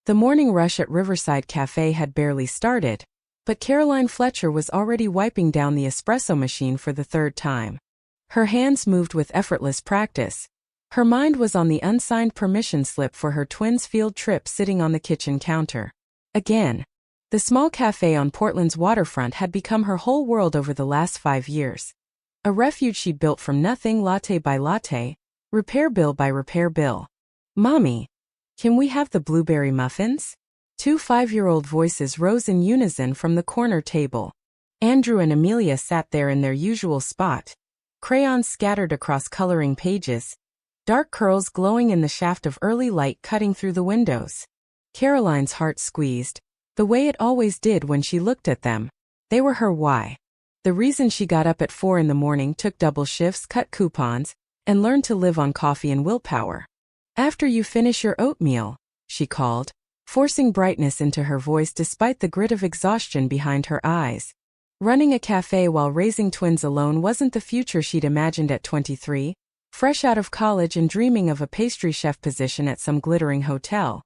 The morning rush at Riverside Café had barely started, but Caroline Fletcher was already wiping down the espresso machine for the third time. Her hands moved with effortless practice. Her mind was on the unsigned permission slip for her twins' field trip sitting on the kitchen counter. Again. The small cafe on Portland's waterfront had become her whole world over the last 5 years. A refuge she'd built from nothing, latte by latte, repair bill by repair bill. "Mommy, can we have the blueberry muffins?" 2 5-year-old voices rose in unison from the corner table. Andrew and Amelia sat there in their usual spot, crayons scattered across coloring pages, dark curls glowing in the shaft of early light cutting through the windows. Caroline's heart squeezed, the way it always did when she looked at them. They were her why. The reason she got up at 4 in the morning, took double shifts, cut coupons, and learned to live on coffee and willpower. "After you finish your oatmeal," she called, forcing brightness into her voice despite the grit of exhaustion behind her eyes. Running a cafe while raising twins alone wasn't the future she'd imagined at 23, fresh out of college and dreaming of a pastry chef position at some glittering hotel.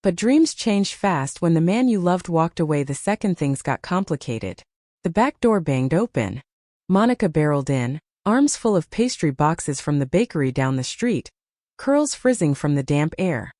But dreams changed fast when the man you loved walked away the second things got complicated. The back door banged open. Monica barreled in, arms full of pastry boxes from the bakery down the street, curls frizzing from the damp air.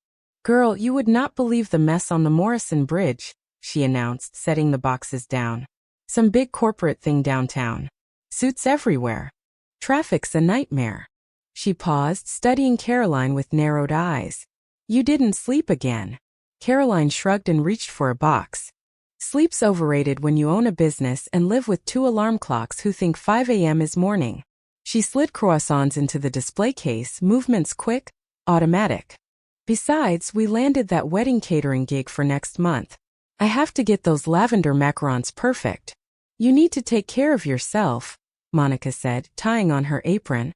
"Girl, you would not believe the mess on the Morrison Bridge," she announced, setting the boxes down. "Some big corporate thing downtown. Suits everywhere. Traffic's a nightmare." She paused, studying Caroline with narrowed eyes. "You didn't sleep again." Caroline shrugged and reached for a box. "Sleep's overrated when you own a business and live with 2 alarm clocks who think 5 a.m. is morning." She slid croissants into the display case, movements quick, automatic. "Besides, we landed that wedding catering gig for next month. I have to get those lavender macarons perfect." "You need to take care of yourself," Monica said, tying on her apron.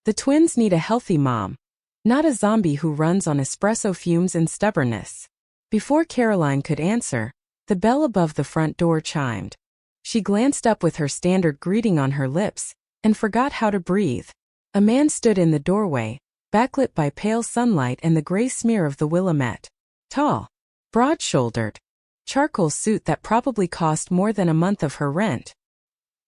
"The twins need a healthy mom, not a zombie who runs on espresso fumes and stubbornness." Before Caroline could answer, the bell above the front door chimed. She glanced up with her standard greeting on her lips, and forgot how to breathe. A man stood in the doorway, backlit by pale sunlight and the gray smear of the Willamette. Tall, broad-shouldered, charcoal suit that probably cost more than a month of her rent.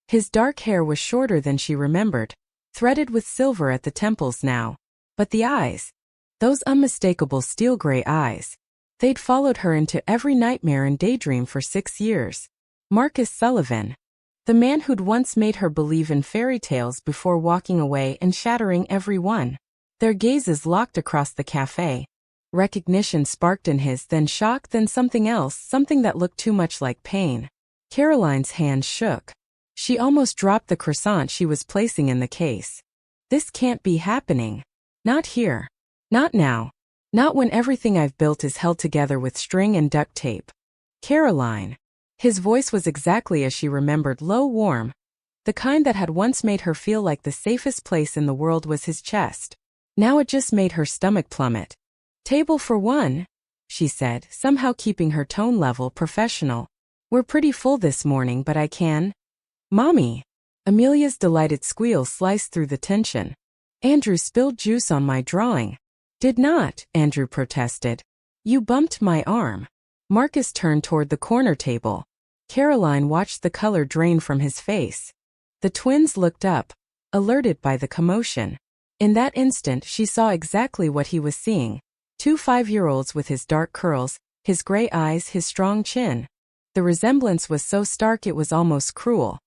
His dark hair was shorter than she remembered, threaded with silver at the temples now. But the eyes, those unmistakable steel-gray eyes, they'd followed her into every nightmare and daydream for 6 years. Marcus Sullivan, the man who'd once made her believe in fairy tales before walking away and shattering every one. Their gazes locked across the cafe. Recognition sparked in his, then shock, then something else, something that looked too much like pain. Caroline's hand shook. She almost dropped the croissant she was placing in the case. "This can't be happening. Not here. Not now. Not when everything I've built is held together with string and duct tape." "Caroline." His voice was exactly as she remembered, low, warm. The kind that had once made her feel like the safest place in the world was his chest. Now it just made her stomach plummet. "Table for one," she said, somehow keeping her tone level, professional. "We're pretty full this morning, but I can." "Mommy." Amelia's delighted squeal sliced through the tension. "Andrew spilled juice on my drawing." "Did not," Andrew protested. "You bumped my arm." Marcus turned toward the corner table. Caroline watched the color drain from his face. The twins looked up, alerted by the commotion. In that instant she saw exactly what he was seeing. 2 5-year-olds with his dark curls, his gray eyes, his strong chin. The resemblance was so stark it was almost cruel.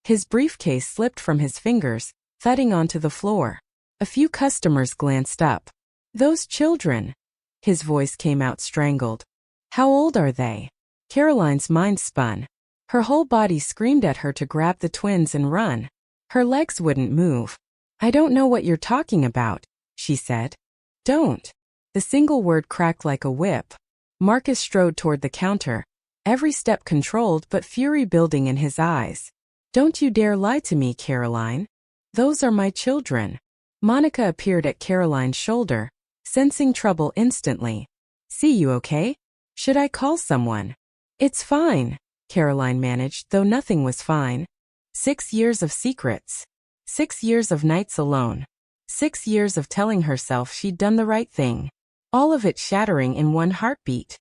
His briefcase slipped from his fingers, thudding onto the floor. A few customers glanced up. "Those children." His voice came out strangled. "How old are they?" Caroline's mind spun. Her whole body screamed at her to grab the twins and run. Her legs wouldn't move. "I don't know what you're talking about," she said. "Don't." The single word cracked like a whip. Marcus strode toward the counter, every step controlled but fury building in his eyes. "Don't you dare lie to me, Caroline. Those are my children." Monica appeared at Caroline's shoulder, sensing trouble instantly. "See, you okay? Should I call someone?" "It's fine," Caroline managed, though nothing was fine. 6 years of secrets. 6 years of nights alone. 6 years of telling herself she'd done the right thing. All of it shattering in one heartbeat.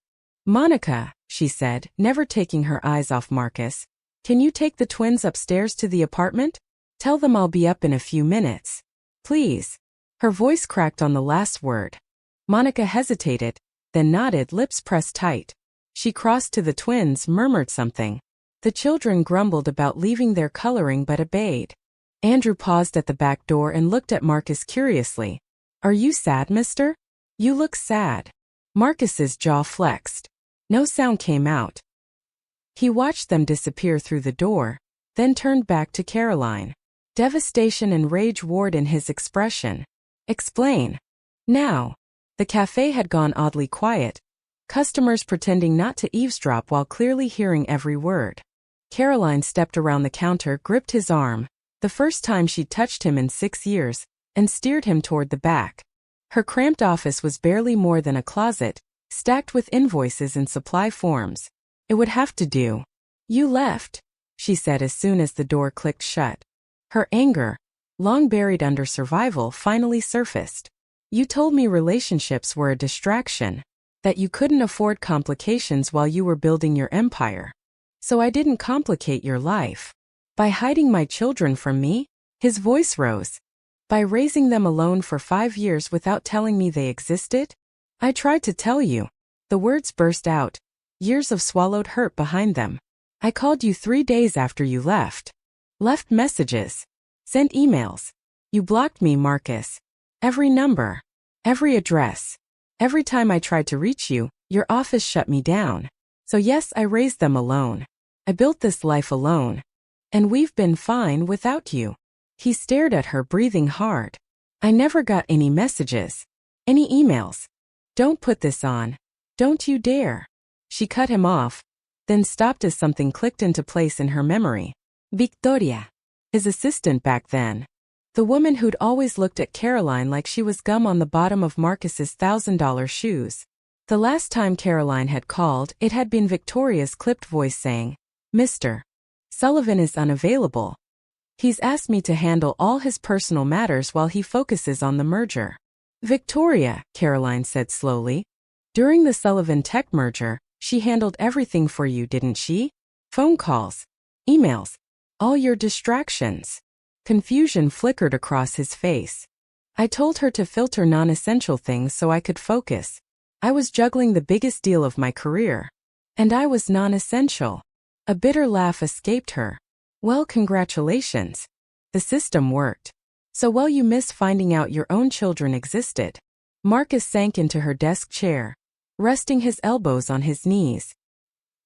Monica, she said, never taking her eyes off Marcus. Can you take the twins upstairs to the apartment? Tell them I'll be up in a few minutes. Please. Her voice cracked on the last word. Monica hesitated, then nodded, lips pressed tight. She crossed to the twins, murmured something. The children grumbled about leaving their coloring but obeyed. Andrew paused at the back door and looked at Marcus curiously. Are you sad, mister? You look sad. Marcus's jaw flexed. No sound came out. He watched them disappear through the door, then turned back to Caroline. Devastation and rage warred in his expression. Explain. Now. The cafe had gone oddly quiet, customers pretending not to eavesdrop while clearly hearing every word. Caroline stepped around the counter, gripped his arm, the first time she'd touched him in 6 years, and steered him toward the back. Her cramped office was barely more than a closet, stacked with invoices and supply forms. It would have to do. You left, she said as soon as the door clicked shut. Her anger, long buried under survival, finally surfaced. You told me relationships were a distraction, that you couldn't afford complications while you were building your empire. So I didn't complicate your life. By hiding my children from me? His voice rose. By raising them alone for 5 years without telling me they existed? I tried to tell you. The words burst out, years of swallowed hurt behind them. I called you 3 days after you left. Left messages. Sent emails. You blocked me, Marcus. Every number. Every address. Every time I tried to reach you, your office shut me down. So yes, I raised them alone. I built this life alone. And we've been fine without you. He stared at her, breathing hard. I never got any messages. Any emails. Don't put this on. Don't you dare. She cut him off, then stopped as something clicked into place in her memory. Victoria. His assistant back then. The woman who'd always looked at Caroline like she was gum on the bottom of Marcus's $1,000 shoes. The last time Caroline had called, it had been Victoria's clipped voice saying, Mr. Sullivan is unavailable. He's asked me to handle all his personal matters while he focuses on the merger. Victoria, Caroline said slowly. During the Sullivan Tech merger, she handled everything for you, didn't she? Phone calls, emails, all your distractions. Confusion flickered across his face. I told her to filter non-essential things so I could focus. I was juggling the biggest deal of my career. And I was non-essential. A bitter laugh escaped her. Well, congratulations. The system worked. So well, you miss finding out your own children existed. Marcus sank into her desk chair, resting his elbows on his knees.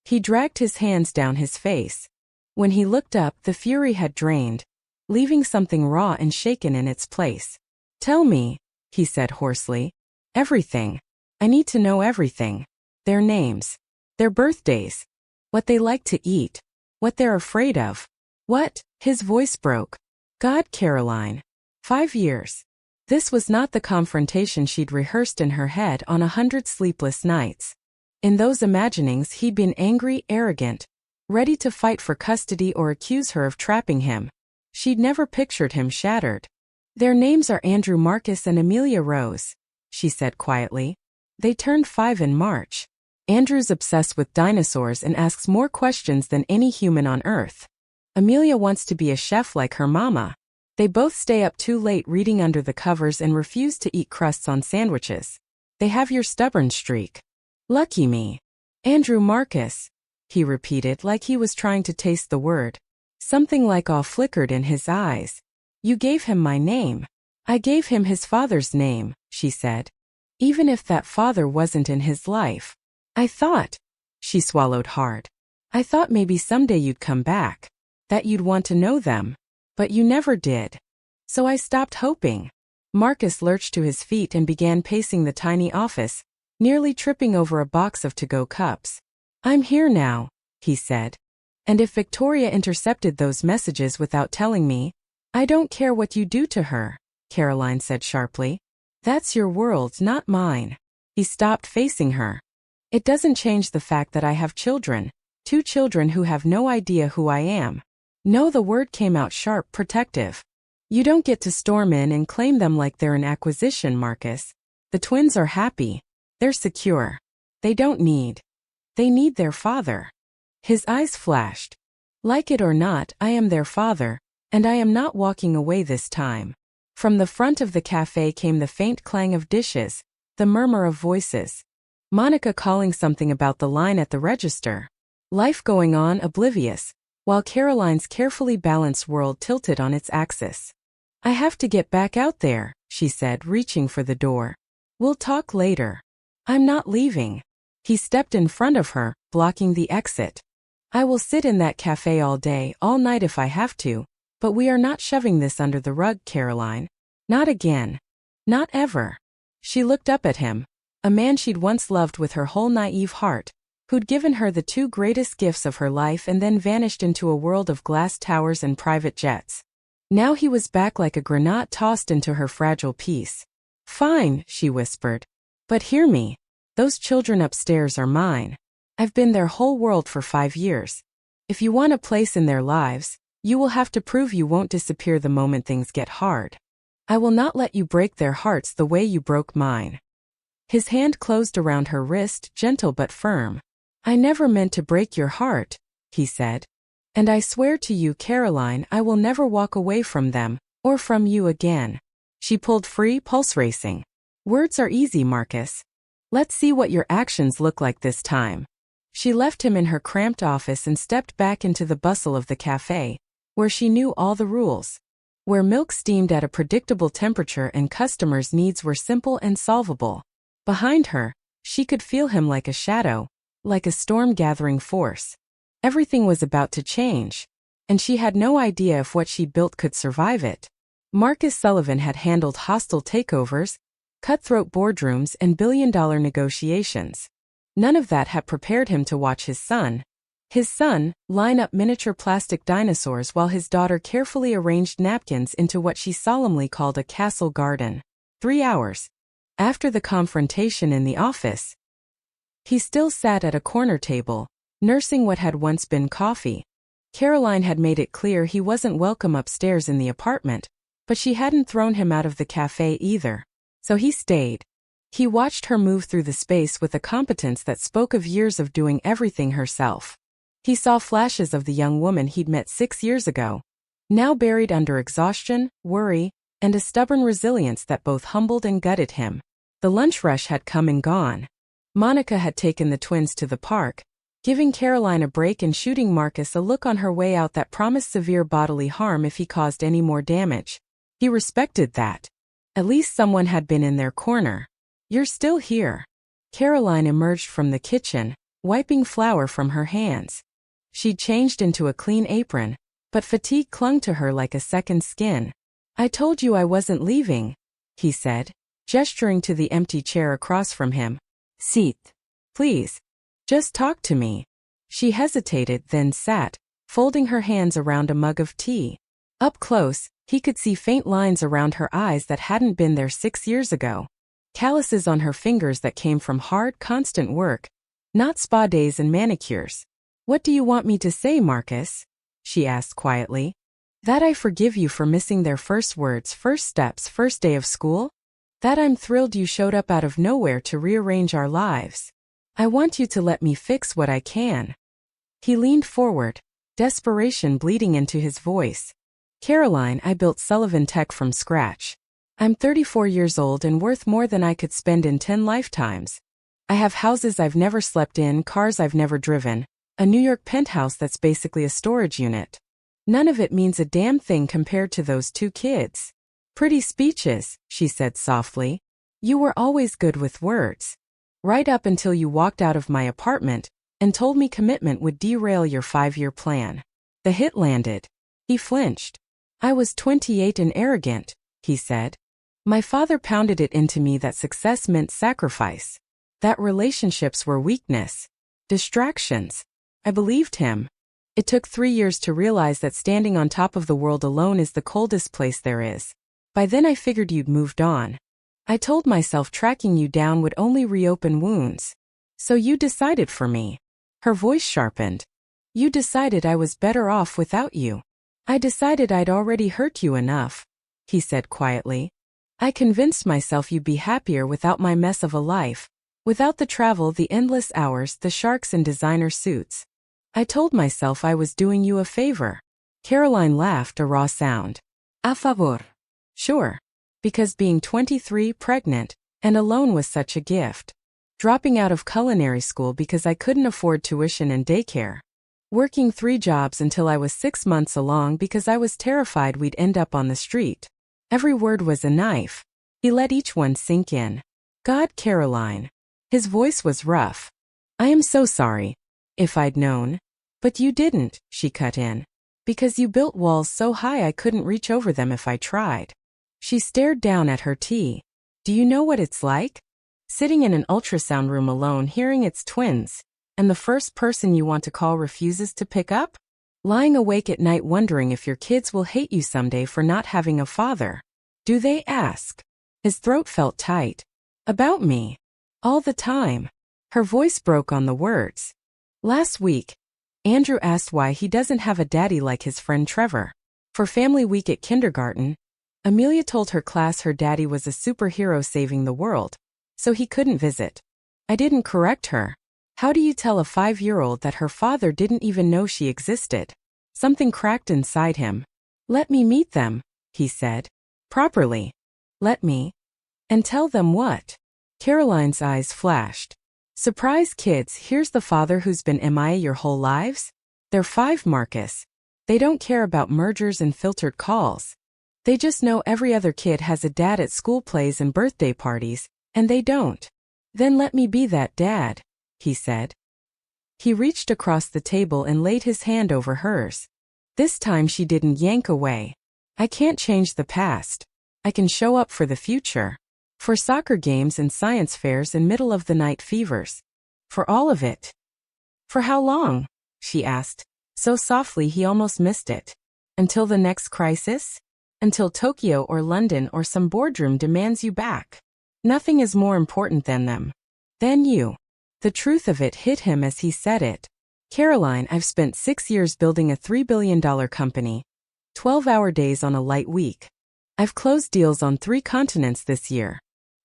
He dragged his hands down his face. When he looked up, the fury had drained, leaving something raw and shaken in its place. Tell me, he said hoarsely. Everything. I need to know everything. Their names. Their birthdays. What they like to eat. What they're afraid of. What? His voice broke. God, Caroline. 5 years. This was not the confrontation she'd rehearsed in her head on 100 sleepless nights. In those imaginings he'd been angry, arrogant, ready to fight for custody or accuse her of trapping him. She'd never pictured him shattered. Their names are Andrew Marcus and Amelia Rose, she said quietly. They turned 5 in March. Andrew's obsessed with dinosaurs and asks more questions than any human on Earth. Amelia wants to be a chef like her mama. They both stay up too late reading under the covers and refuse to eat crusts on sandwiches. They have your stubborn streak. Lucky me. Andrew Marcus, he repeated like he was trying to taste the word. Something like awe flickered in his eyes. You gave him my name. I gave him his father's name, she said. Even if that father wasn't in his life. I thought, she swallowed hard. I thought maybe someday you'd come back. That you'd want to know them. But you never did. So I stopped hoping. Marcus lurched to his feet and began pacing the tiny office, nearly tripping over a box of to-go cups. I'm here now, he said. And if Victoria intercepted those messages without telling me, I don't care what you do to her, Caroline said sharply. That's your world, not mine. He stopped facing her. It doesn't change the fact that I have children, 2 children who have no idea who I am. No, the word came out sharp, protective. You don't get to storm in and claim them like they're an acquisition, Marcus. The twins are happy. They're secure. They don't need They need their father. His eyes flashed. Like it or not, I am their father, and I am not walking away this time. From the front of the cafe came the faint clang of dishes, the murmur of voices. Monica calling something about the line at the register. Life going on oblivious, while Caroline's carefully balanced world tilted on its axis. I have to get back out there, she said, reaching for the door. We'll talk later. I'm not leaving. He stepped in front of her, blocking the exit. I will sit in that cafe all day, all night if I have to, but we are not shoving this under the rug, Caroline. Not again. Not ever. She looked up at him, a man she'd once loved with her whole naive heart, who'd given her the two greatest gifts of her life and then vanished into a world of glass towers and private jets. Now he was back like a granite tossed into her fragile peace. Fine, she whispered. But hear me. Those children upstairs are mine. I've been their whole world for 5 years. If you want a place in their lives, you will have to prove you won't disappear the moment things get hard. I will not let you break their hearts the way you broke mine. His hand closed around her wrist, gentle but firm. I never meant to break your heart, he said. And I swear to you, Caroline, I will never walk away from them, or from you again. She pulled free, pulse racing. Words are easy, Marcus. Let's see what your actions look like this time. She left him in her cramped office and stepped back into the bustle of the cafe, where she knew all the rules. Where milk steamed at a predictable temperature and customers' needs were simple and solvable. Behind her, she could feel him like a shadow, like a storm-gathering force. Everything was about to change, and she had no idea if what she built could survive it. Marcus Sullivan had handled hostile takeovers, cutthroat boardrooms, and billion-dollar negotiations. None of that had prepared him to watch his son, line up miniature plastic dinosaurs while his daughter carefully arranged napkins into what she solemnly called a castle garden. 3 hours after the confrontation in the office, he still sat at a corner table, nursing what had once been coffee. Caroline had made it clear he wasn't welcome upstairs in the apartment, but she hadn't thrown him out of the cafe either. So he stayed. He watched her move through the space with a competence that spoke of years of doing everything herself. He saw flashes of the young woman he'd met 6 years ago, now buried under exhaustion, worry, and a stubborn resilience that both humbled and gutted him. The lunch rush had come and gone. Monica had taken the twins to the park, giving Caroline a break and shooting Marcus a look on her way out that promised severe bodily harm if he caused any more damage. He respected that. At least someone had been in their corner. You're still here. Caroline emerged from the kitchen, wiping flour from her hands. She'd changed into a clean apron, but fatigue clung to her like a second skin. I told you I wasn't leaving, he said, gesturing to the empty chair across from him. Sit. Please. Just talk to me. She hesitated, then sat, folding her hands around a mug of tea. Up close, he could see faint lines around her eyes that hadn't been there 6 years ago. Calluses on her fingers that came from hard, constant work, not spa days and manicures. What do you want me to say, Marcus? She asked quietly. That I forgive you for missing their first words, first steps, first day of school? That I'm thrilled you showed up out of nowhere to rearrange our lives. I want you to let me fix what I can. He leaned forward, desperation bleeding into his voice. Caroline, I built Sullivan Tech from scratch. I'm 34 years old and worth more than I could spend in 10 lifetimes. I have houses I've never slept in, cars I've never driven, a New York penthouse that's basically a storage unit. None of it means a damn thing compared to those 2 kids. Pretty speeches, she said softly. You were always good with words. Right up until you walked out of my apartment and told me commitment would derail your 5-year plan. The hit landed. He flinched. I was 28 and arrogant, he said. My father pounded it into me that success meant sacrifice, that relationships were weakness, distractions. I believed him. It took 3 years to realize that standing on top of the world alone is the coldest place there is. By then I figured you'd moved on. I told myself tracking you down would only reopen wounds. So you decided for me. Her voice sharpened. You decided I was better off without you. I decided I'd already hurt you enough, he said quietly. I convinced myself you'd be happier without my mess of a life, Without the travel, the endless hours, the sharks in designer suits. I told myself I was doing you a favor. Caroline laughed, a raw sound. A favor. Sure. Because being 23, pregnant, and alone was such a gift. Dropping out of culinary school because I couldn't afford tuition and daycare. Working 3 jobs until I was 6 months along because I was terrified we'd end up on the street. Every word was a knife. He let each one sink in. God, Caroline. His voice was rough. I am so sorry. If I'd known. But you didn't, she cut in. Because you built walls so high I couldn't reach over them if I tried. She stared down at her tea. Do you know what it's like? Sitting in an ultrasound room alone hearing it's twins, and the first person you want to call refuses to pick up? Lying awake at night wondering if your kids will hate you someday for not having a father. Do they ask? His throat felt tight. About me. All the time. Her voice broke on the words. Last week, Andrew asked why he doesn't have a daddy like his friend Trevor. For family week at kindergarten, Amelia told her class her daddy was a superhero saving the world, so he couldn't visit. I didn't correct her. How do you tell a 5-year-old that her father didn't even know she existed? Something cracked inside him. Let me meet them, he said. Properly. Let me. And tell them what? Caroline's eyes flashed. Surprise kids, here's the father who's been MIA your whole lives? They're 5, Marcus. They don't care about mergers and filtered calls. They just know every other kid has a dad at school plays and birthday parties, and they don't. Then let me be that dad, he said. He reached across the table and laid his hand over hers. This time she didn't yank away. I can't change the past. I can show up for the future. For soccer games and science fairs and middle-of-the-night fevers. For all of it. For how long? She asked, so softly he almost missed it. Until the next crisis? Until Tokyo or London or some boardroom demands you back. Nothing is more important than them. Than you. The truth of it hit him as he said it. Caroline, I've spent 6 years building a $3 billion company. 12-hour days on a light week. I've closed deals on 3 continents this year.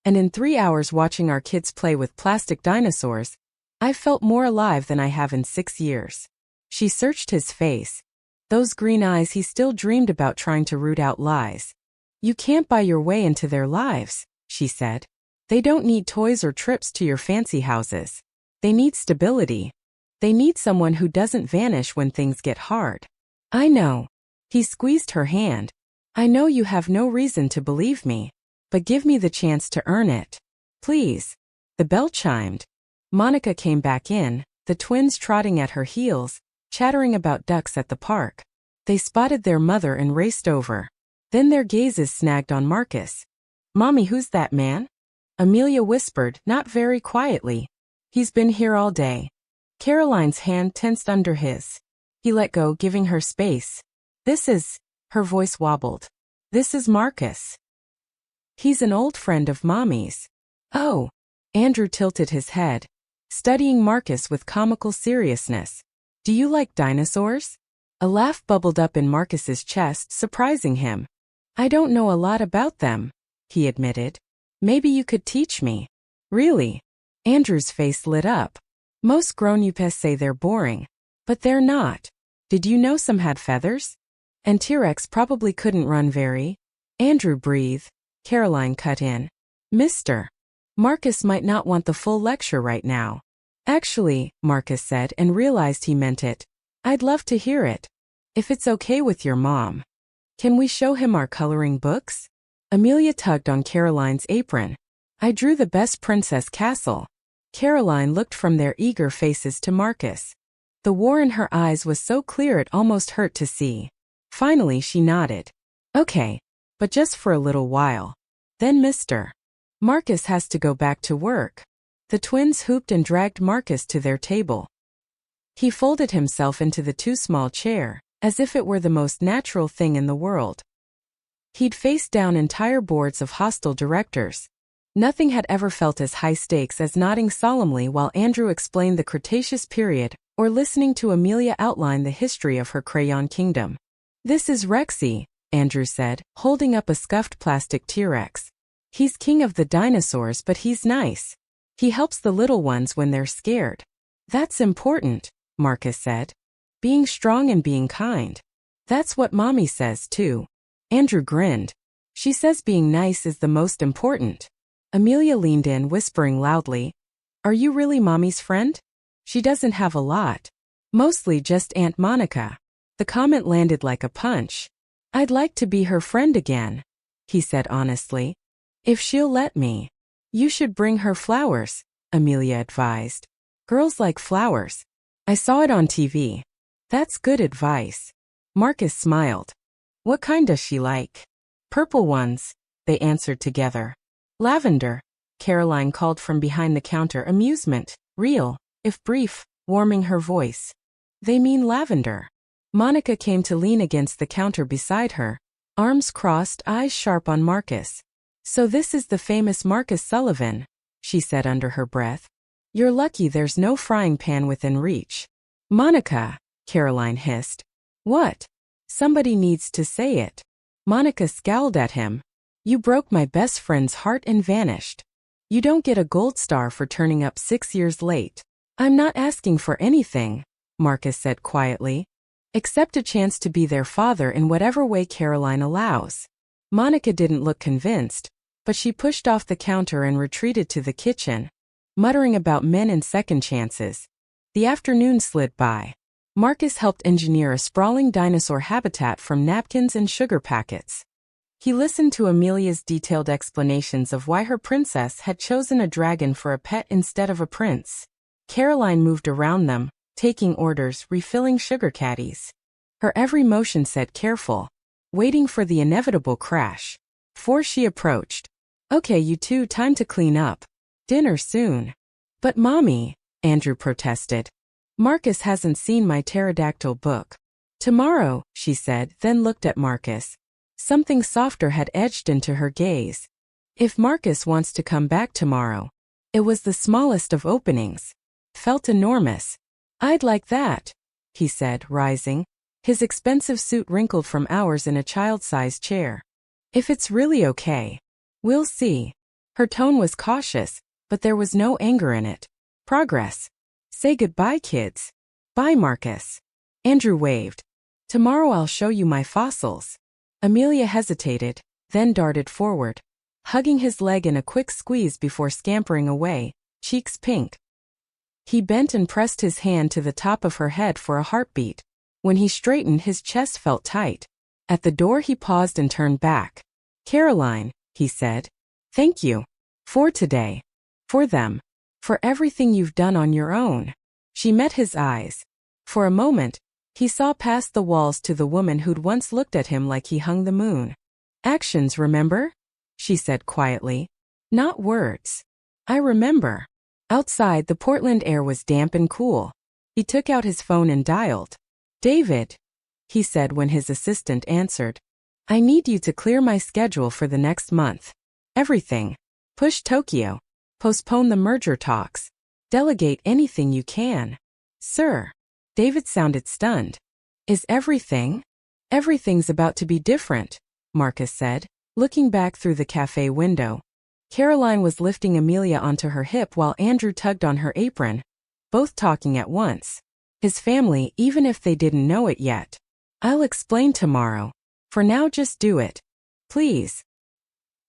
And in 3 hours watching our kids play with plastic dinosaurs, I've felt more alive than I have in 6 years. She searched his face. Those green eyes he still dreamed about trying to root out lies. You can't buy your way into their lives, she said. They don't need toys or trips to your fancy houses. They need stability. They need someone who doesn't vanish when things get hard. I know. He squeezed her hand. I know you have no reason to believe me. But give me the chance to earn it. Please. The bell chimed. Monica came back in, the twins trotting at her heels, chattering about ducks at the park. They spotted their mother and raced over. Then their gazes snagged on Marcus. Mommy, who's that man? Amelia whispered, not very quietly. He's been here all day. Caroline's hand tensed under his. He let go, giving her space. This is, her voice wobbled. This is Marcus. He's an old friend of Mommy's. Oh. Andrew tilted his head, studying Marcus with comical seriousness. Do you like dinosaurs? A laugh bubbled up in Marcus's chest, surprising him. I don't know a lot about them, he admitted. Maybe you could teach me. Really? Andrew's face lit up. Most grown-ups say they're boring. But they're not. Did you know some had feathers? And T-Rex probably couldn't run very. Andrew breathed. Caroline cut in. Mister. Marcus might not want the full lecture right now. Actually, Marcus said and realized he meant it. I'd love to hear it. If it's okay with your mom. Can we show him our coloring books? Amelia tugged on Caroline's apron. I drew the best princess castle. Caroline looked from their eager faces to Marcus. The war in her eyes was so clear it almost hurt to see. Finally she nodded. Okay. But just for a little while. Then Mr. Marcus has to go back to work. The twins hooped and dragged Marcus to their table. He folded himself into the too small chair, as if it were the most natural thing in the world. He'd faced down entire boards of hostile directors. Nothing had ever felt as high stakes as nodding solemnly while Andrew explained the Cretaceous period, or listening to Amelia outline the history of her crayon kingdom. This is Rexy, Andrew said, holding up a scuffed plastic T-Rex. He's king of the dinosaurs, but he's nice. He helps the little ones when they're scared. That's important, Marcus said. Being strong and being kind. That's what Mommy says too. Andrew grinned. She says being nice is the most important. Amelia leaned in, whispering loudly, Are you really Mommy's friend? She doesn't have a lot. Mostly just Aunt Monica. The comment landed like a punch. I'd like to be her friend again, he said honestly. If she'll let me. You should bring her flowers, Amelia advised. Girls like flowers. I saw it on TV. That's good advice. Marcus smiled. What kind does she like? Purple ones, they answered together. Lavender, Caroline called from behind the counter, amusement, real, if brief, warming her voice. They mean lavender. Monica came to lean against the counter beside her, arms crossed, eyes sharp on Marcus. So this is the famous Marcus Sullivan, she said under her breath. You're lucky there's no frying pan within reach. Monica, Caroline hissed. What? Somebody needs to say it. Monica scowled at him. You broke my best friend's heart and vanished. You don't get a gold star for turning up 6 years late. I'm not asking for anything, Marcus said quietly. Except a chance to be their father in whatever way Caroline allows. Monica didn't look convinced, but she pushed off the counter and retreated to the kitchen, muttering about men and second chances. The afternoon slid by. Marcus helped engineer a sprawling dinosaur habitat from napkins and sugar packets. He listened to Amelia's detailed explanations of why her princess had chosen a dragon for a pet instead of a prince. Caroline moved around them, taking orders, refilling sugar caddies. Her every motion said careful, waiting for the inevitable crash. Before she approached. Okay, you two, time to clean up. Dinner soon. But Mommy, Andrew protested. Marcus hasn't seen my pterodactyl book. Tomorrow, she said, then looked at Marcus. Something softer had edged into her gaze. If Marcus wants to come back tomorrow. It was the smallest of openings. Felt enormous. I'd like that, he said, rising, his expensive suit wrinkled from hours in a child-sized chair. If it's really okay. We'll see. Her tone was cautious, but there was no anger in it. Progress. Say goodbye, kids. Bye, Marcus. Andrew waved. Tomorrow I'll show you my fossils. Amelia hesitated, then darted forward, hugging his leg in a quick squeeze before scampering away, cheeks pink. He bent and pressed his hand to the top of her head for a heartbeat. When he straightened, his chest felt tight. At the door he paused and turned back. Caroline, he said. Thank you. For today. For them. For everything you've done on your own. She met his eyes. For a moment, he saw past the walls to the woman who'd once looked at him like he hung the moon. Actions, remember? She said quietly. Not words. I remember. Outside, the Portland air was damp and cool. He took out his phone and dialed. David, he said when his assistant answered. I need you to clear my schedule for the next month. Everything. Push Tokyo. Postpone the merger talks. Delegate anything you can. Sir. David sounded stunned. Is everything? Everything's about to be different, Marcus said, looking back through the cafe window. Caroline was lifting Amelia onto her hip while Andrew tugged on her apron, both talking at once. His family, even if they didn't know it yet. I'll explain tomorrow. For now, just do it. Please.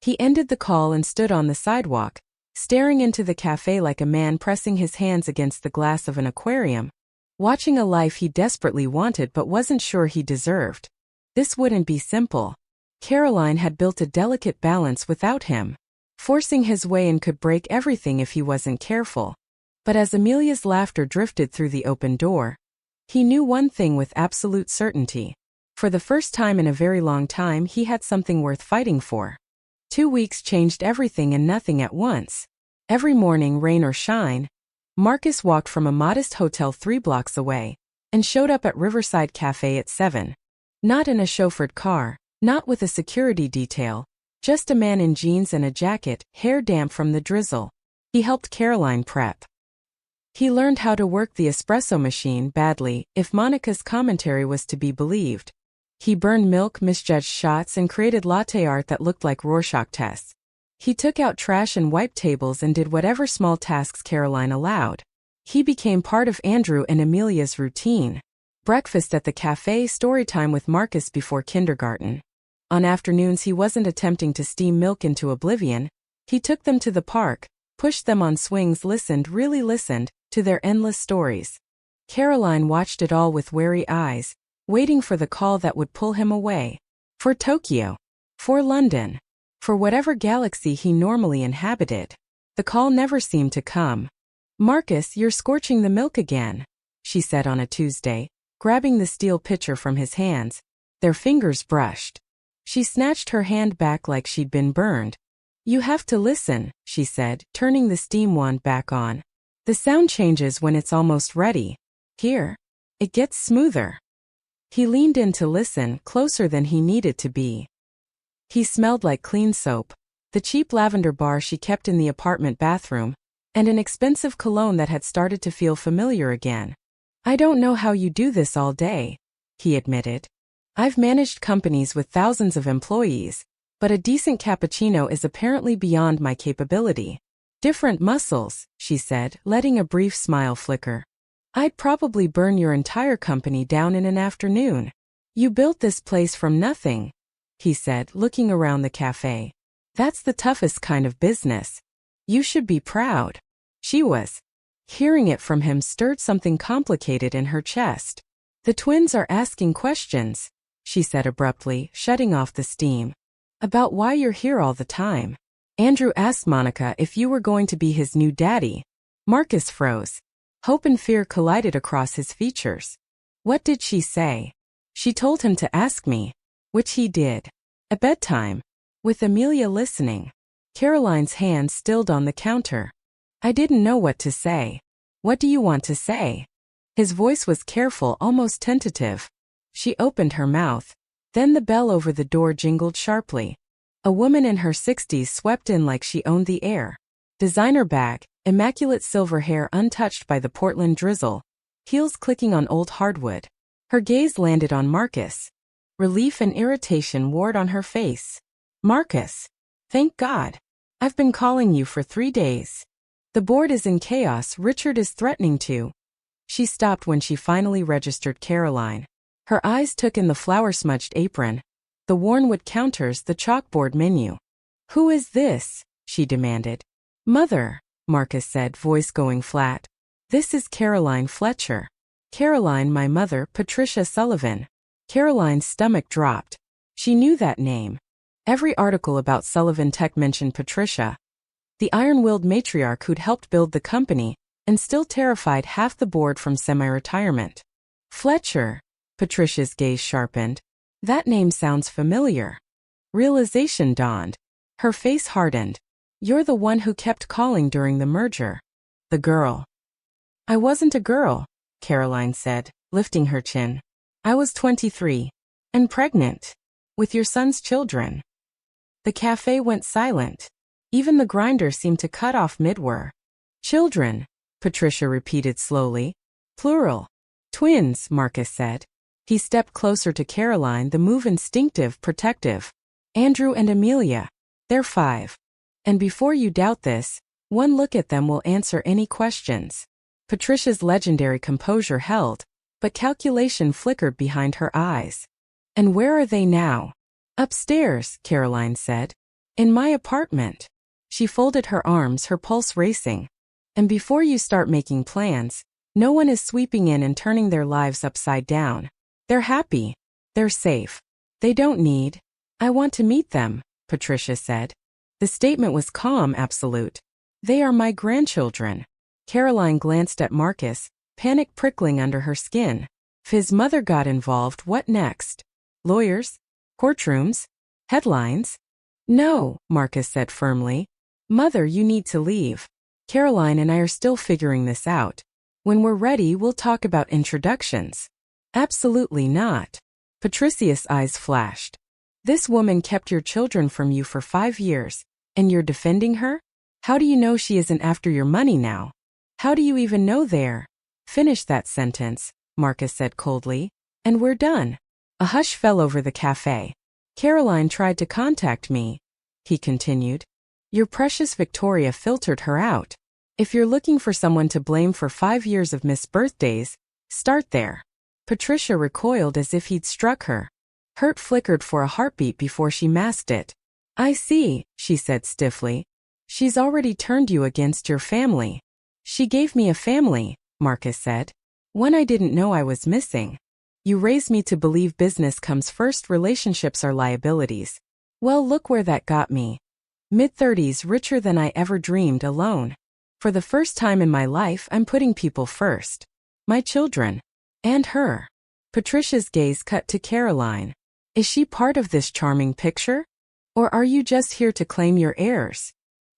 He ended the call and stood on the sidewalk, staring into the cafe like a man pressing his hands against the glass of an aquarium, watching a life he desperately wanted but wasn't sure he deserved. This wouldn't be simple. Caroline had built a delicate balance without him, forcing his way and could break everything if he wasn't careful. But as Amelia's laughter drifted through the open door, he knew one thing with absolute certainty. For the first time in a very long time, he had something worth fighting for. 2 weeks changed everything and nothing at once. Every morning, rain or shine, Marcus walked from a modest hotel 3 blocks away and showed up at Riverside Café at 7. Not in a chauffeured car, not with a security detail, just a man in jeans and a jacket, hair damp from the drizzle. He helped Caroline prep. He learned how to work the espresso machine badly, if Monica's commentary was to be believed. He burned milk, misjudged shots, and created latte art that looked like Rorschach tests. He took out trash and wiped tables and did whatever small tasks Caroline allowed. He became part of Andrew and Amelia's routine. Breakfast at the cafe, storytime with Marcus before kindergarten. On afternoons he wasn't attempting to steam milk into oblivion. He took them to the park, pushed them on swings, really listened, to their endless stories. Caroline watched it all with wary eyes, waiting for the call that would pull him away. For Tokyo. For London. For whatever galaxy he normally inhabited. The call never seemed to come. "Marcus, you're scorching the milk again," she said on a Tuesday, grabbing the steel pitcher from his hands. Their fingers brushed. She snatched her hand back like she'd been burned. "You have to listen," she said, turning the steam wand back on. "The sound changes when it's almost ready. Here. It gets smoother." He leaned in to listen, closer than he needed to be. He smelled like clean soap, the cheap lavender bar she kept in the apartment bathroom, and an expensive cologne that had started to feel familiar again. "I don't know how you do this all day," he admitted. "I've managed companies with thousands of employees, but a decent cappuccino is apparently beyond my capability." "Different muscles," she said, letting a brief smile flicker. "I'd probably burn your entire company down in an afternoon." "You built this place from nothing," he said, looking around the cafe. "That's the toughest kind of business. You should be proud." She was. Hearing it from him stirred something complicated in her chest. "The twins are asking questions," she said abruptly, shutting off the steam. "About why you're here all the time. Andrew asked Monica if you were going to be his new daddy." Marcus froze. Hope and fear collided across his features. "What did she say?" "She told him to ask me." Which he did. At bedtime. With Amelia listening. Caroline's hand stilled on the counter. "I didn't know what to say." "What do you want to say?" His voice was careful, almost tentative. She opened her mouth. Then the bell over the door jingled sharply. A woman in her 60s swept in like she owned the air. Designer bag, immaculate silver hair untouched by the Portland drizzle, heels clicking on old hardwood. Her gaze landed on Marcus. Relief and irritation warred on her face. "Marcus. Thank God. I've been calling you for 3 days. The board is in chaos. Richard is threatening to." She stopped when she finally registered Caroline. Her eyes took in the flour-smudged apron, the worn-wood counters, the chalkboard menu. "Who is this?" she demanded. "Mother," Marcus said, voice going flat. "This is Caroline Fletcher." "Caroline, my mother, Patricia Sullivan." Caroline's stomach dropped. She knew that name. Every article about Sullivan Tech mentioned Patricia, the iron-willed matriarch who'd helped build the company and still terrified half the board from semi-retirement. "Fletcher," Patricia's gaze sharpened. "That name sounds familiar." Realization dawned. Her face hardened. "You're the one who kept calling during the merger." "The girl." "I wasn't a girl," Caroline said, lifting her chin. "I was 23. And pregnant. With your son's children." The cafe went silent. Even the grinder seemed to cut off mid-whir. "Children," Patricia repeated slowly. "Plural." "Twins," Marcus said. He stepped closer to Caroline, the move instinctive, protective. "Andrew and Amelia. They're 5. And before you doubt this, one look at them will answer any questions." Patricia's legendary composure held, but calculation flickered behind her eyes. "And where are they now?" "Upstairs," Caroline said. "In my apartment." She folded her arms, her pulse racing. "And before you start making plans, no one is sweeping in and turning their lives upside down. They're happy. They're safe. They don't need." "I want to meet them," Patricia said. The statement was calm, absolute. "They are my grandchildren." Caroline glanced at Marcus, panic prickling under her skin. If his mother got involved, what next? Lawyers? Courtrooms? Headlines? "No," Marcus said firmly. "Mother, you need to leave. Caroline and I are still figuring this out. When we're ready, we'll talk about introductions." "Absolutely not." Patricia's eyes flashed. "This woman kept your children from you for 5 years, and you're defending her? How do you know she isn't after your money now? How do you even know they're—" "Finish that sentence," Marcus said coldly, "and we're done." A hush fell over the cafe. "Caroline tried to contact me," he continued. Your precious Victoria filtered her out. If you're looking for someone to blame for 5 years of missed birthdays, start there. Patricia recoiled as if he'd struck her. Hurt flickered for a heartbeat before she masked it. I see, she said stiffly. She's already turned you against your family. She gave me a family, Marcus said. One I didn't know I was missing. You raised me to believe business comes first, relationships are liabilities. Well, look where that got me. Mid-30s, richer than I ever dreamed, alone. For the first time in my life, I'm putting people first. My children. And her. Patricia's gaze cut to Caroline. Is she part of this charming picture? Or are you just here to claim your heirs?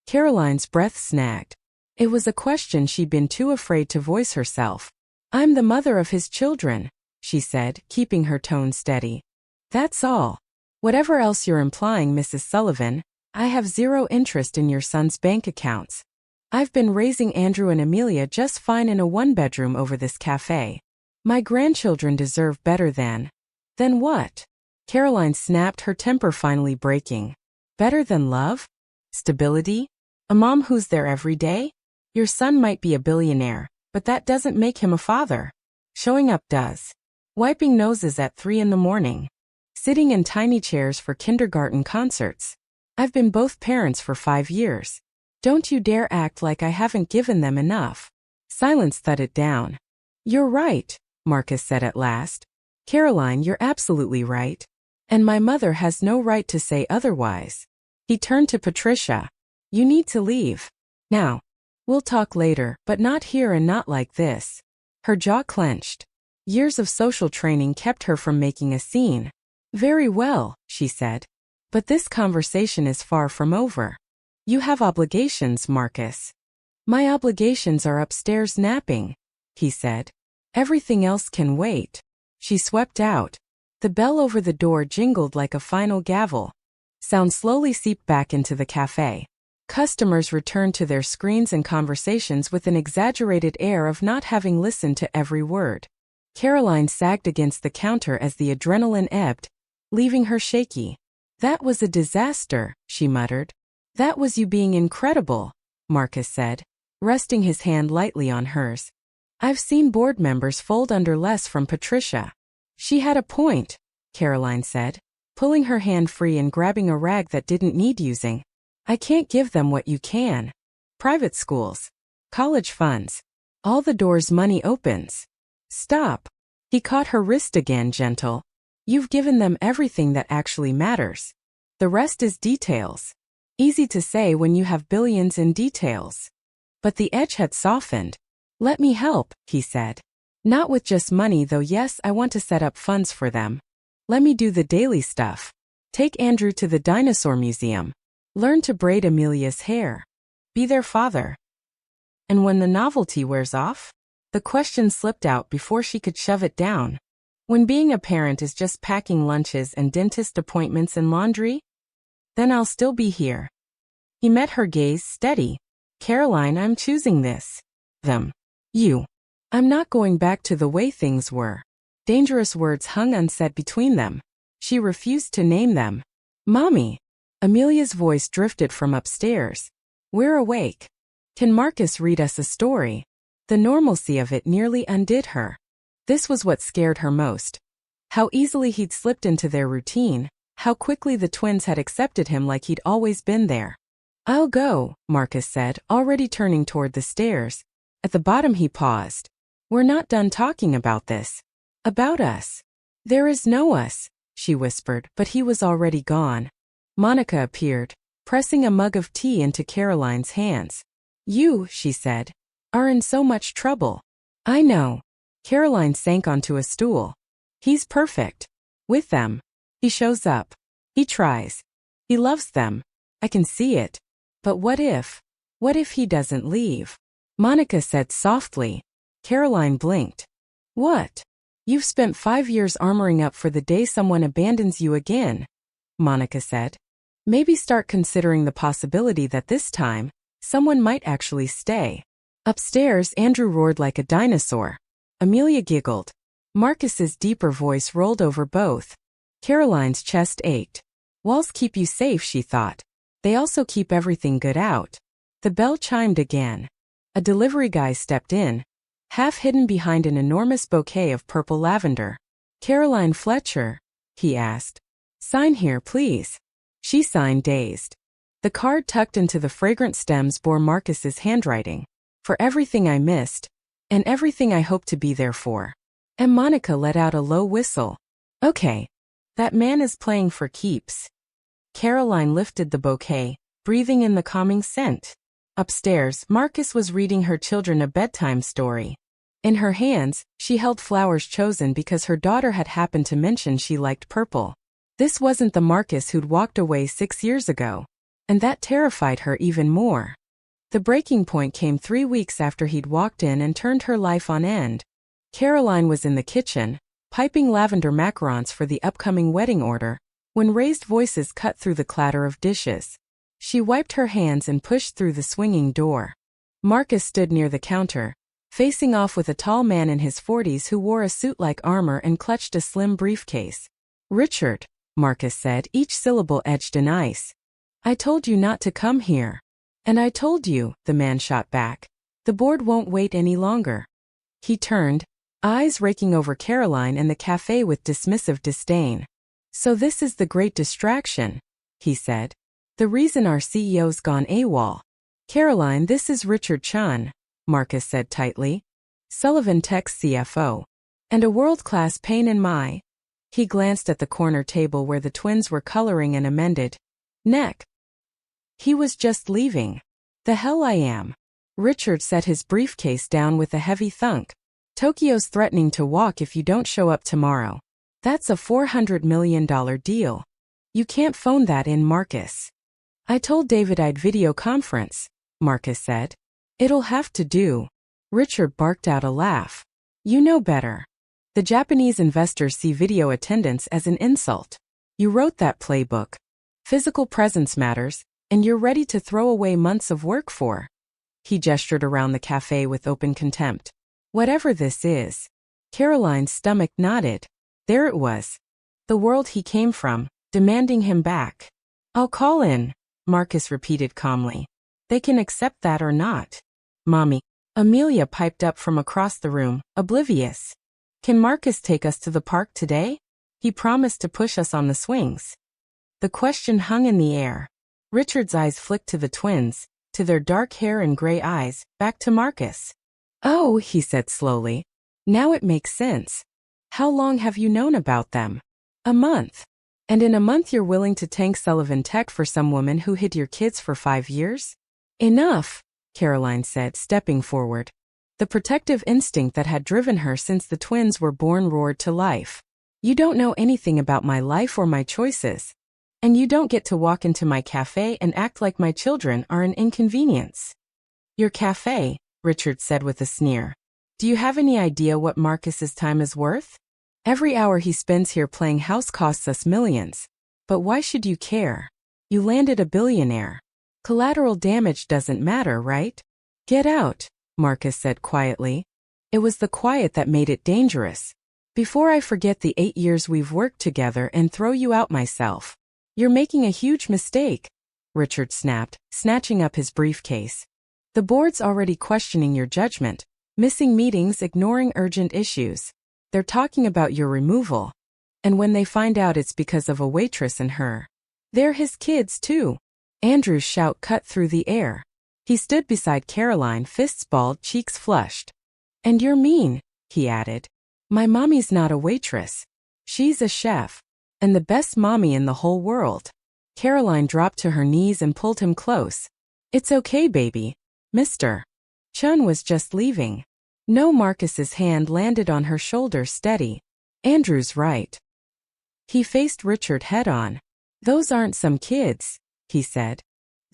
Caroline's breath snagged. It was a question she'd been too afraid to voice herself. I'm the mother of his children, she said, keeping her tone steady. That's all. Whatever else you're implying, Mrs. Sullivan, I have zero interest in your son's bank accounts. I've been raising Andrew and Amelia just fine in a one-bedroom over this cafe. My grandchildren deserve better than what? Caroline snapped, her temper finally breaking. Better than love? Stability? A mom who's there every day? Your son might be a billionaire, but that doesn't make him a father. Showing up does. Wiping noses at 3 in the morning. Sitting in tiny chairs for kindergarten concerts. I've been both parents for 5 years. Don't you dare act like I haven't given them enough. Silence thudded down. You're right, Marcus said at last. Caroline, you're absolutely right. And my mother has no right to say otherwise. He turned to Patricia. You need to leave. Now. We'll talk later, but not here and not like this. Her jaw clenched. Years of social training kept her from making a scene. Very well, she said. But this conversation is far from over. You have obligations, Marcus. My obligations are upstairs napping, he said. Everything else can wait. She swept out. The bell over the door jingled like a final gavel. Sound slowly seeped back into the cafe. Customers returned to their screens and conversations with an exaggerated air of not having listened to every word. Caroline sagged against the counter as the adrenaline ebbed, leaving her shaky. That was a disaster, she muttered. That was you being incredible, Marcus said, resting his hand lightly on hers. I've seen board members fold under less from Patricia. She had a point, Caroline said, pulling her hand free and grabbing a rag that didn't need using. I can't give them what you can. Private schools. College funds. All the doors money opens. Stop. He caught her wrist again, gentle. You've given them everything that actually matters. The rest is details. Easy to say when you have billions in details. But the edge had softened. Let me help, he said. Not with just money though. Yes, I want to set up funds for them. Let me do the daily stuff. Take Andrew to the dinosaur museum. Learn to braid Amelia's hair. Be their father. And when the novelty wears off? The question slipped out before she could shove it down. When being a parent is just packing lunches and dentist appointments and laundry? Then I'll still be here. He met her gaze steady. Caroline, I'm choosing this. Them. You. I'm not going back to the way things were. Dangerous words hung unsaid between them. She refused to name them. Mommy. Amelia's voice drifted from upstairs. We're awake. Can Marcus read us a story? The normalcy of it nearly undid her. This was what scared her most. How easily he'd slipped into their routine, how quickly the twins had accepted him like he'd always been there. I'll go, Marcus said, already turning toward the stairs. At the bottom he paused. We're not done talking about this. About us. There is no us, she whispered, but he was already gone. Monica appeared, pressing a mug of tea into Caroline's hands. You, she said, are in so much trouble. I know. Caroline sank onto a stool. He's perfect. With them. He shows up. He tries. He loves them. I can see it. But what if? What if he doesn't leave? Monica said softly. Caroline blinked. What? You've spent 5 years armoring up for the day someone abandons you again, Monica said. Maybe start considering the possibility that this time, someone might actually stay. Upstairs, Andrew roared like a dinosaur. Amelia giggled. Marcus's deeper voice rolled over both. Caroline's chest ached. Walls keep you safe, she thought. They also keep everything good out. The bell chimed again. A delivery guy stepped in, half hidden behind an enormous bouquet of purple lavender. Caroline Fletcher, he asked. Sign here, please. She signed, dazed. The card tucked into the fragrant stems bore Marcus's handwriting. For everything I missed, and everything I hope to be there for. And Monica let out a low whistle. Okay. That man is playing for keeps. Caroline lifted the bouquet, breathing in the calming scent. Upstairs, Marcus was reading her children a bedtime story. In her hands, she held flowers chosen because her daughter had happened to mention she liked purple. This wasn't the Marcus who'd walked away 6 years ago. And that terrified her even more. The breaking point came 3 weeks after he'd walked in and turned her life on end. Caroline was in the kitchen, piping lavender macarons for the upcoming wedding order, when raised voices cut through the clatter of dishes. She wiped her hands and pushed through the swinging door. Marcus stood near the counter, facing off with a tall man in his 40s who wore a suit like armor and clutched a slim briefcase. Richard, Marcus said, each syllable etched in ice. I told you not to come here. And I told you, the man shot back. The board won't wait any longer. He turned, eyes raking over Caroline and the cafe with dismissive disdain. So this is the great distraction, he said. The reason our CEO's gone AWOL. Caroline, this is Richard Chun, Marcus said tightly. Sullivan Tech's CFO. And a world-class pain in my... He glanced at the corner table where the twins were coloring and amended. Neck. He was just leaving. The hell I am. Richard set his briefcase down with a heavy thunk. Tokyo's threatening to walk if you don't show up tomorrow. That's a $400 million deal. You can't phone that in, Marcus. I told David I'd video conference, Marcus said. It'll have to do. Richard barked out a laugh. You know better. The Japanese investors see video attendance as an insult. You wrote that playbook. Physical presence matters, and you're ready to throw away months of work for. He gestured around the cafe with open contempt. Whatever this is. Caroline's stomach nodded. There it was. The world he came from, demanding him back. I'll call in, Marcus repeated calmly. They can accept that or not. Mommy. Amelia piped up from across the room, oblivious. Can Marcus take us to the park today? He promised to push us on the swings. The question hung in the air. Richard's eyes flicked to the twins, to their dark hair and gray eyes, back to Marcus. Oh, he said slowly. Now it makes sense. How long have you known about them? A month. And in a month you're willing to tank Sullivan Tech for some woman who hid your kids for 5 years? Enough, Caroline said, stepping forward. The protective instinct that had driven her since the twins were born roared to life. You don't know anything about my life or my choices. And you don't get to walk into my cafe and act like my children are an inconvenience. Your cafe, Richard said with a sneer. Do you have any idea what Marcus's time is worth? Every hour he spends here playing house costs us millions. But why should you care? You landed a billionaire. Collateral damage doesn't matter, right? Get out, Marcus said quietly. It was the quiet that made it dangerous. Before I forget the 8 years we've worked together and throw you out myself. You're making a huge mistake, Richard snapped, snatching up his briefcase. The board's already questioning your judgment, missing meetings, ignoring urgent issues. They're talking about your removal. And when they find out it's because of a waitress and her. They're his kids too. Andrew's shout cut through the air. He stood beside Caroline, fists balled, cheeks flushed. And you're mean, he added. My mommy's not a waitress. She's a chef. And the best mommy in the whole world. Caroline dropped to her knees and pulled him close. It's okay, baby. Mr. Chun was just leaving. No, Marcus's hand landed on her shoulder steady. Andrew's right. He faced Richard head-on. Those aren't some kids, he said.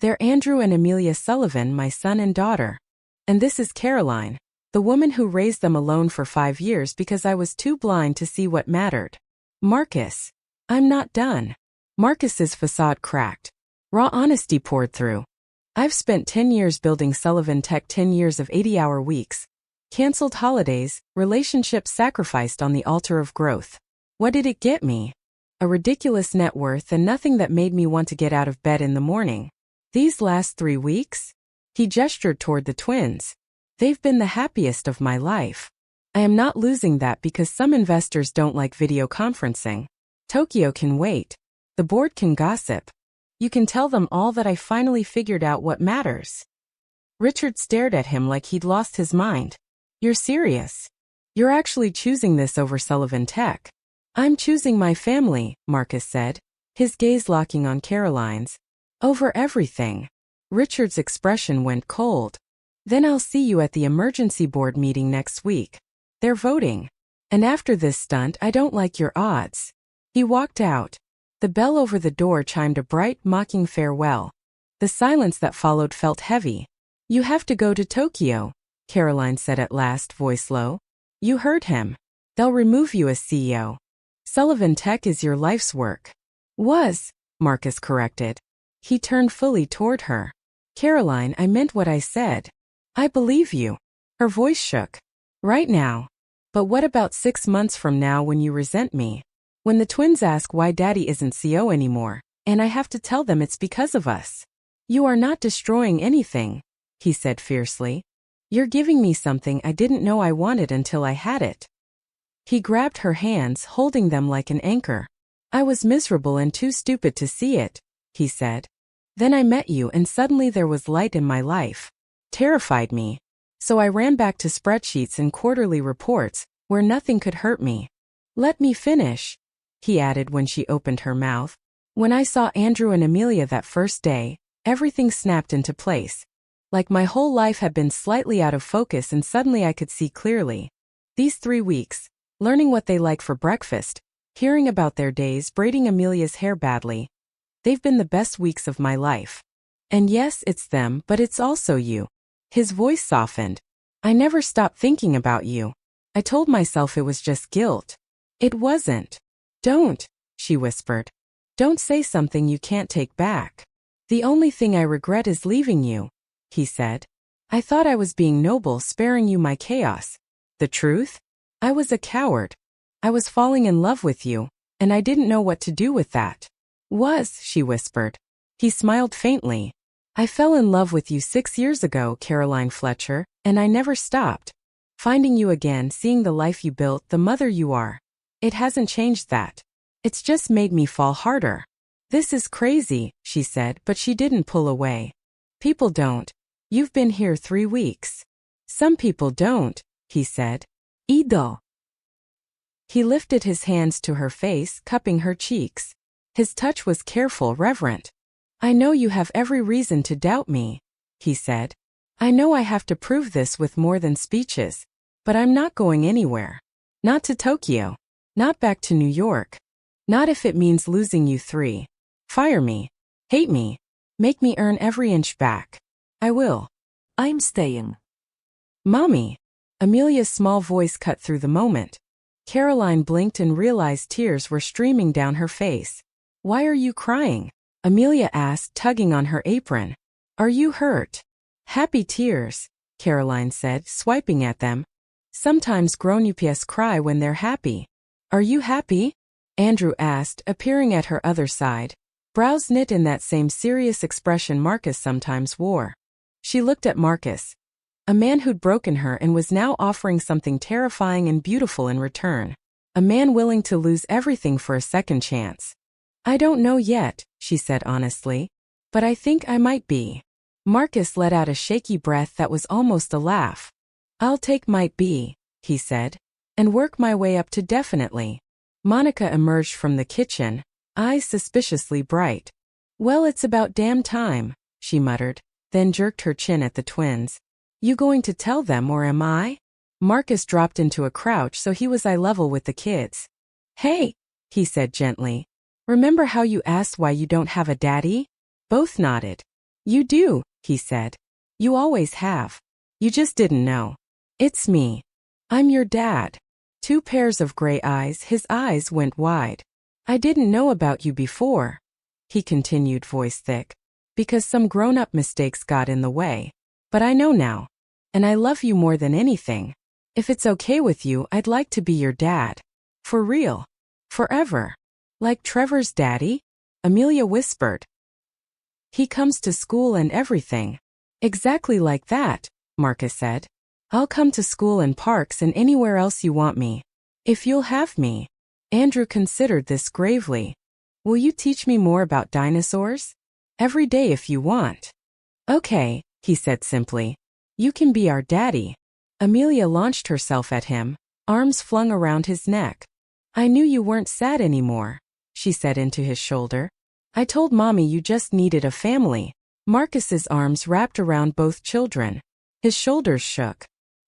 They're Andrew and Amelia Sullivan, my son and daughter. And this is Caroline, the woman who raised them alone for 5 years because I was too blind to see what mattered. Marcus. I'm not done. Marcus's facade cracked. Raw honesty poured through. I've spent 10 years building Sullivan Tech, 10 years of 80-hour weeks. Cancelled holidays, relationships sacrificed on the altar of growth. What did it get me? A ridiculous net worth and nothing that made me want to get out of bed in the morning. These last 3 weeks? He gestured toward the twins. They've been the happiest of my life. I am not losing that because some investors don't like video conferencing. Tokyo can wait. The board can gossip. You can tell them all that I finally figured out what matters. Richard stared at him like he'd lost his mind. You're serious? You're actually choosing this over Sullivan Tech? I'm choosing my family, Marcus said, his gaze locking on Caroline's. Over everything. Richard's expression went cold. Then I'll see you at the emergency board meeting next week. They're voting. And after this stunt, I don't like your odds. He walked out. The bell over the door chimed a bright, mocking farewell. The silence that followed felt heavy. You have to go to Tokyo, Caroline said at last, voice low. You heard him. They'll remove you as CEO. Sullivan Tech is your life's work. Was, Marcus corrected. He turned fully toward her. Caroline, I meant what I said. I believe you. Her voice shook. Right now. But what about 6 months from now when you resent me? When the twins ask why Daddy isn't CEO anymore, and I have to tell them it's because of us. You are not destroying anything, he said fiercely. You're giving me something I didn't know I wanted until I had it. He grabbed her hands, holding them like an anchor. I was miserable and too stupid to see it, he said. Then I met you and suddenly there was light in my life. Terrified me. So I ran back to spreadsheets and quarterly reports, where nothing could hurt me. Let me finish, he added when she opened her mouth. When I saw Andrew and Amelia that first day, everything snapped into place. Like my whole life had been slightly out of focus and suddenly I could see clearly. These 3 weeks, learning what they like for breakfast, hearing about their days braiding Amelia's hair badly. They've been the best weeks of my life. And yes, it's them, but it's also you. His voice softened. I never stopped thinking about you. I told myself it was just guilt. It wasn't. Don't, she whispered. Don't say something you can't take back. The only thing I regret is leaving you, he said. I thought I was being noble, sparing you my chaos. The truth? I was a coward. I was falling in love with you, and I didn't know what to do with that. She whispered. He smiled faintly. I fell in love with you 6 years ago, Caroline Fletcher, and I never stopped. Finding you again, seeing the life you built, the mother you are. It hasn't changed that. It's just made me fall harder. This is crazy, she said, but she didn't pull away. People don't. You've been here 3 weeks. Some people don't, he said. Ido. He lifted his hands to her face, cupping her cheeks. His touch was careful, reverent. I know you have every reason to doubt me, he said. I know I have to prove this with more than speeches. But I'm not going anywhere. Not to Tokyo. Not back to New York. Not if it means losing you 3. Fire me. Hate me. Make me earn every inch back. I will. I'm staying. Mommy. Amelia's small voice cut through the moment. Caroline blinked and realized tears were streaming down her face. Why are you crying? Amelia asked, tugging on her apron. Are you hurt? Happy tears, Caroline said, swiping at them. Sometimes grown-ups cry when they're happy. Are you happy? Andrew asked, appearing at her other side. Brows knit in that same serious expression Marcus sometimes wore. She looked at Marcus. A man who'd broken her and was now offering something terrifying and beautiful in return. A man willing to lose everything for a second chance. I don't know yet, she said honestly. But I think I might be. Marcus let out a shaky breath that was almost a laugh. I'll take might be, he said. And work my way up to definitely. Monica emerged from the kitchen, eyes suspiciously bright. Well, it's about damn time, she muttered, then jerked her chin at the twins. You going to tell them or am I? Marcus dropped into a crouch so he was eye level with the kids. Hey, he said gently. Remember how you asked why you don't have a daddy? Both nodded. You do, he said. You always have. You just didn't know. It's me. I'm your dad. 2 pairs of gray eyes, his eyes went wide. I didn't know about you before, he continued, voice thick, because some grown-up mistakes got in the way. But I know now. And I love you more than anything. If it's okay with you, I'd like to be your dad. For real. Forever. Like Trevor's daddy? Amelia whispered. He comes to school and everything. Exactly like that, Marcus said. I'll come to school and parks and anywhere else you want me. If you'll have me. Andrew considered this gravely. Will you teach me more about dinosaurs? Every day if you want. Okay, he said simply. You can be our daddy. Amelia launched herself at him, arms flung around his neck. I knew you weren't sad anymore, she said into his shoulder. I told Mommy you just needed a family. Marcus's arms wrapped around both children. His shoulders shook.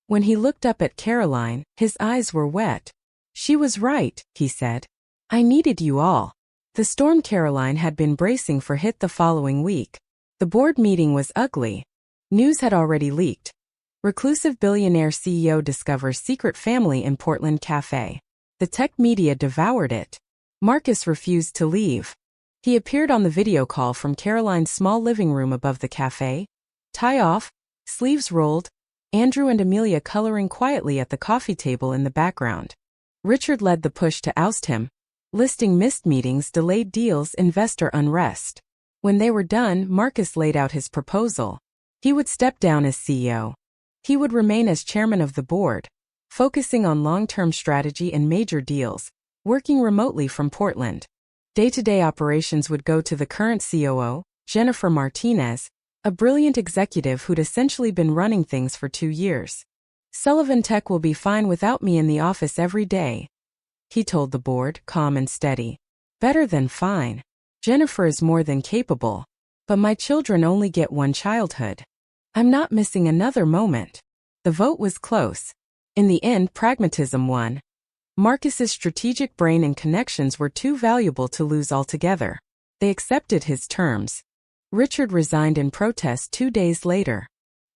When he looked up at Caroline, his eyes were wet. She was right, he said. I needed you all. The storm Caroline had been bracing for hit the following week. The board meeting was ugly. News had already leaked. Reclusive billionaire CEO discovers secret family in Portland Café. The tech media devoured it. Marcus refused to leave. He appeared on the video call from Caroline's small living room above the cafe. Tie off, sleeves rolled, Andrew and Amelia coloring quietly at the coffee table in the background. Richard led the push to oust him, listing missed meetings, delayed deals, investor unrest. When they were done, Marcus laid out his proposal. He would step down as CEO. He would remain as chairman of the board, focusing on long-term strategy and major deals, working remotely from Portland. Day-to-day operations would go to the current COO, Jennifer Martinez, a brilliant executive who'd essentially been running things for 2 years. Sullivan Tech will be fine without me in the office every day, he told the board, calm and steady. Better than fine. Jennifer is more than capable. But my children only get one childhood. I'm not missing another moment. The vote was close. In the end, pragmatism won. Marcus's strategic brain and connections were too valuable to lose altogether. They accepted his terms. Richard resigned in protest 2 days later.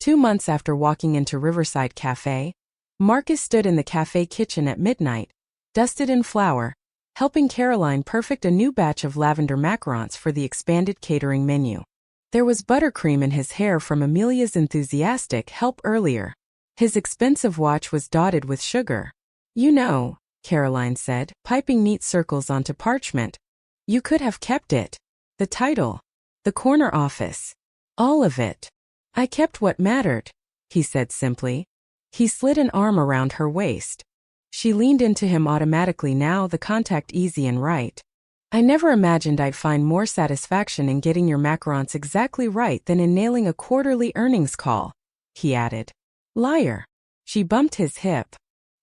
2 months after walking into Riverside Café, Marcus stood in the cafe kitchen at midnight, dusted in flour, helping Caroline perfect a new batch of lavender macarons for the expanded catering menu. There was buttercream in his hair from Amelia's enthusiastic help earlier. His expensive watch was dotted with sugar. You know, Caroline said, piping neat circles onto parchment. You could have kept it. The title. The corner office. All of it. I kept what mattered, he said simply. He slid an arm around her waist. She leaned into him automatically now, the contact easy and right. I never imagined I'd find more satisfaction in getting your macarons exactly right than in nailing a quarterly earnings call, he added. Liar. She bumped his hip.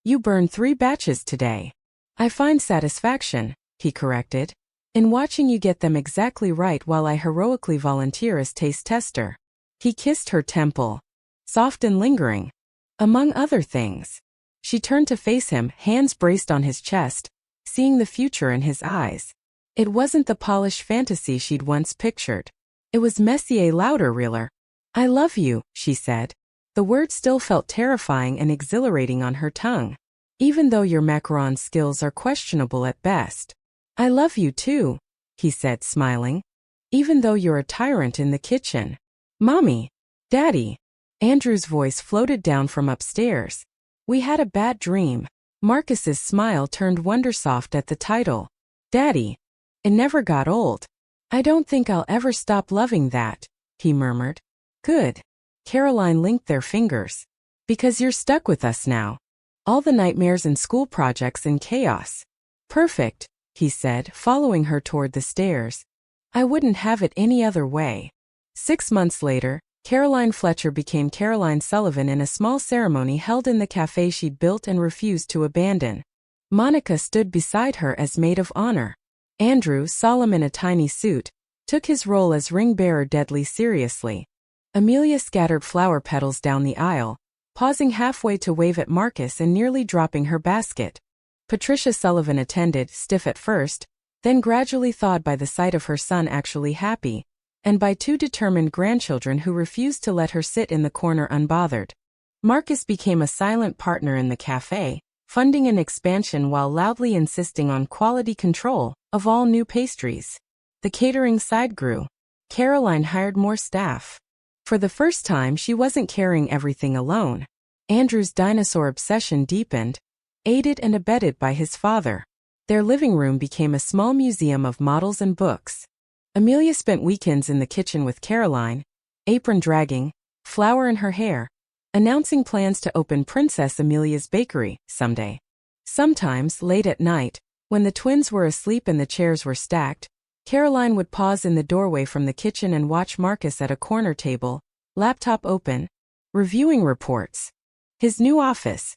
You burned 3 batches today. I find satisfaction, he corrected, in watching you get them exactly right while I heroically volunteer as taste tester. He kissed her temple. Soft and lingering. Among other things. She turned to face him, hands braced on his chest, seeing the future in his eyes. It wasn't the polished fantasy she'd once pictured. It was Messier louder realer. I love you, she said. The word still felt terrifying and exhilarating on her tongue. Even though your macaron skills are questionable at best. I love you too, he said, smiling. Even though you're a tyrant in the kitchen. Mommy. Daddy. Andrew's voice floated down from upstairs. We had a bad dream. Marcus's smile turned wondersoft at the title. Daddy. It never got old. I don't think I'll ever stop loving that, he murmured. Good. Caroline linked their fingers. Because you're stuck with us now. All the nightmares and school projects and chaos. Perfect, he said, following her toward the stairs. I wouldn't have it any other way. 6 months later, Caroline Fletcher became Caroline Sullivan in a small ceremony held in the cafe she'd built and refused to abandon. Monica stood beside her as maid of honor. Andrew, solemn in a tiny suit, took his role as ring-bearer deadly seriously. Amelia scattered flower petals down the aisle, pausing halfway to wave at Marcus and nearly dropping her basket. Patricia Sullivan attended, stiff at first, then gradually thawed by the sight of her son actually happy, and by 2 determined grandchildren who refused to let her sit in the corner unbothered. Marcus became a silent partner in the cafe, funding an expansion while loudly insisting on quality control of all new pastries. The catering side grew. Caroline hired more staff. For the first time, she wasn't carrying everything alone. Andrew's dinosaur obsession deepened, aided and abetted by his father. Their living room became a small museum of models and books. Amelia spent weekends in the kitchen with Caroline, apron dragging, flour in her hair, announcing plans to open Princess Amelia's Bakery someday. Sometimes, late at night, when the twins were asleep and the chairs were stacked, Caroline would pause in the doorway from the kitchen and watch Marcus at a corner table, laptop open, reviewing reports. His new office.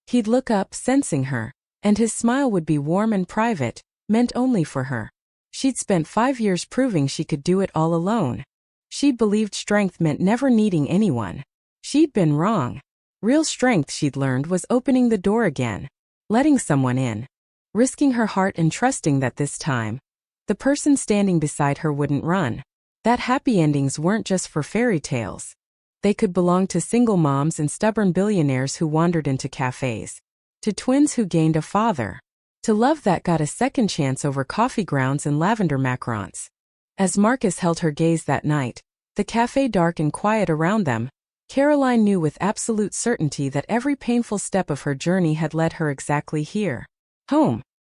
He'd look up, sensing her, and his smile would be warm and private, meant only for her. She'd spent 5 years proving she could do it all alone. She'd believed strength meant never needing anyone. She'd been wrong. Real strength, she'd learned, was opening the door again, letting someone in, risking her heart and trusting that this time, the person standing beside her wouldn't run. That happy endings weren't just for fairy tales. They could belong to single moms and stubborn billionaires who wandered into cafes, to twins who gained a father, to love that got a second chance over coffee grounds and lavender macarons. As Marcus held her gaze that night, the cafe dark and quiet around them, Caroline knew with absolute certainty that every painful step of her journey had led her exactly here. Home.